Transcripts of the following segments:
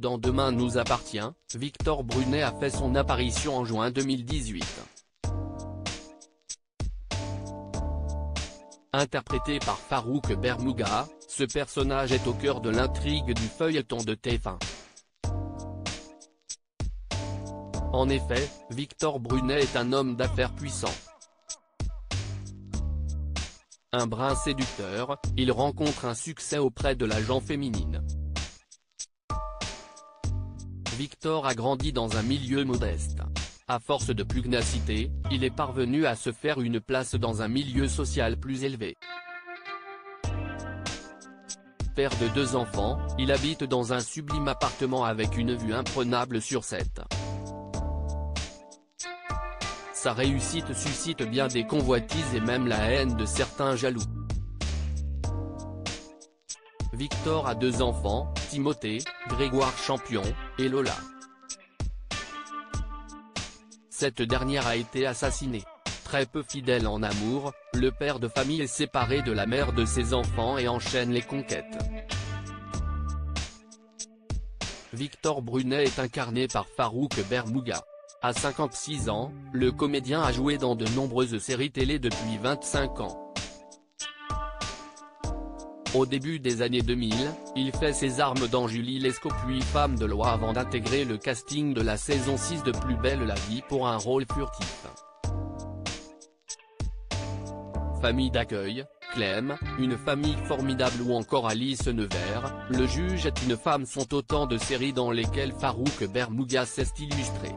Dans Demain nous appartient, Victor Brunet a fait son apparition en juin 2018. Interprété par Farouk Bermouga, ce personnage est au cœur de l'intrigue du feuilleton de TF1. En effet, Victor Brunet est un homme d'affaires puissant. Un brin séducteur, il rencontre un succès auprès de la gente féminine. Victor a grandi dans un milieu modeste. À force de pugnacité, il est parvenu à se faire une place dans un milieu social plus élevé. Père de 2 enfants, il habite dans un sublime appartement avec une vue imprenable sur Sète. Sa réussite suscite bien des convoitises et même la haine de certains jaloux. Victor a 2 enfants, Timothée, Grégoire Champion, et Lola. Cette dernière a été assassinée. Très peu fidèle en amour, le père de famille est séparé de la mère de ses enfants et enchaîne les conquêtes. Victor Brunet est incarné par Farouk Bermouga. À 56 ans, le comédien a joué dans de nombreuses séries télé depuis 25 ans. Au début des années 2000, il fait ses armes dans Julie Lescaut puis Femme de loi avant d'intégrer le casting de la saison 6 de Plus belle la vie pour un rôle furtif. Famille d'accueil, Clem, Une famille formidable ou encore Alice Nevers, Le juge est une femme sont autant de séries dans lesquelles Farouk Bermouga s'est illustré.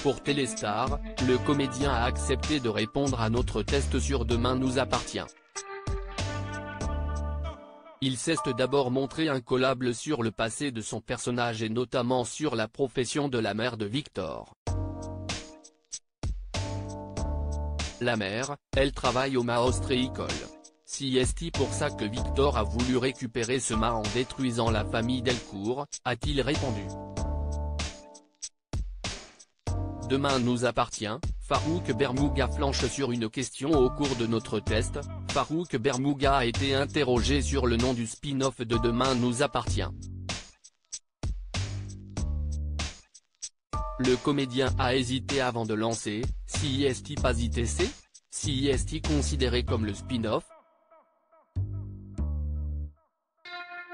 Pour Téléstar, le comédien a accepté de répondre à notre test sur Demain nous appartient. Il s'est d'abord montré incollable sur le passé de son personnage et notamment sur la profession de la mère de Victor. La mère, elle travaille au mât ostréicole. C'est pour ça que Victor a voulu récupérer ce mât en détruisant la famille Delcourt, a-t-il répondu. Demain nous appartient, Farouk Bermouga flanche sur une question au cours de notre test. Farouk Bermouga a été interrogé sur le nom du spin-off de Demain nous appartient. Le comédien a hésité avant de lancer, si est pas ITC? Si est considéré comme le spin-off?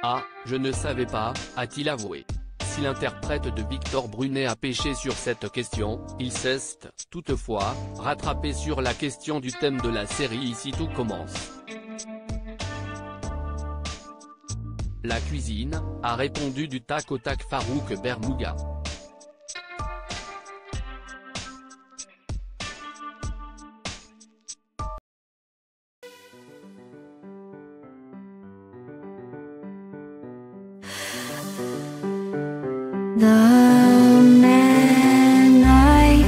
Ah, je ne savais pas, a-t-il avoué. Si l'interprète de Victor Brunet a pêché sur cette question, il s'est, toutefois, rattrapé sur la question du thème de la série Ici tout commence. La cuisine, a répondu du tac au tac Farouk Bermouga. The man I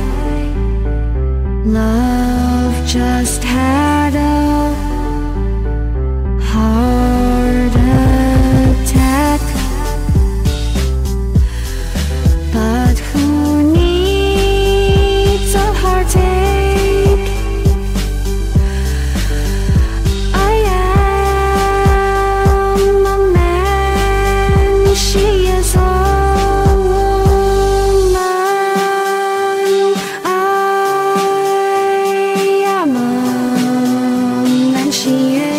love just had a heart attack, but who needs a heartache? I am a man, she is a she is